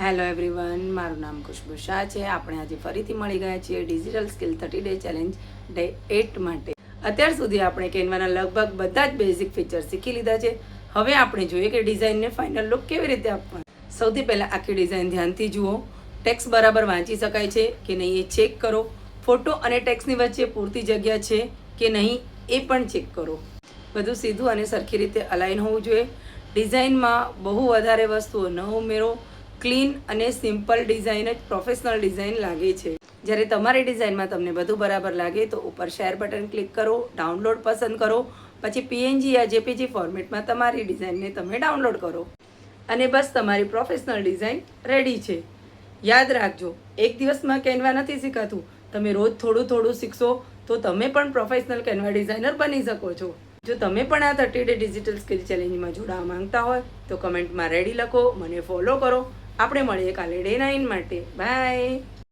Hello everyone, મારું નામ ખુશ્બુ શાહ છે. આપણે આજે ફરીથી મળી ગયા છીએ digital skill 30 day challenge day 8 માટે. અત્યાર સુધી આપણે કેનવાના લગભગ બધા જ બેઝિક ફીચર શીખી લીધા છે. હવે આપણે જોઈએ કે ડિઝાઇનને ફાઇનલ લુક કેવી રીતે આપવાનું. સૌથી પહેલાં આખી ડિઝાઇન ધ્યાનથી જુઓ. ટેક્સ બરાબર વાંચી શકાય છે કે નહીં એ ચેક કરો. ફોટો અને ટેક્સની વચ્ચે પૂરતી જગ્યા છે કે નહીં એ પણ ચેક કરો. બધું સીધું અને સરખી રીતે અલાઇન હોવું જોઈએ. ડિઝાઇનમાં બહુ વધારે વસ્તુઓ ન ઉમેરો. ક્લીન અને સિમ્પલ ડિઝાઇન જ પ્રોફેશનલ ડિઝાઇન લાગે છે. જ્યારે તમારી ડિઝાઇનમાં તમને બધું બરાબર લાગે તો ઉપર શેર બટન ક્લિક કરો, ડાઉનલોડ પસંદ કરો, પછી પીએનજી યા જેપીજી ફોર્મેટમાં તમારી ડિઝાઇનને તમે ડાઉનલોડ કરો અને બસ તમારી પ્રોફેશનલ ડિઝાઇન રેડી છે. યાદ રાખજો, એક દિવસમાં કેનવા નથી શીખાતું. તમે રોજ થોડું થોડું શીખશો તો તમે પણ પ્રોફેશનલ કેનવા ડિઝાઇનર બની શકો છો. જો તમે પણ આ 30 ડે ડિજિટલ સ્કિલ ચેલેન્જમાં જોડાવા માંગતા હોય તો કમેન્ટમાં રેડી લખો, મને ફોલો કરો. આપણે મળીએ કાલે ડે 9 માટે. બાય.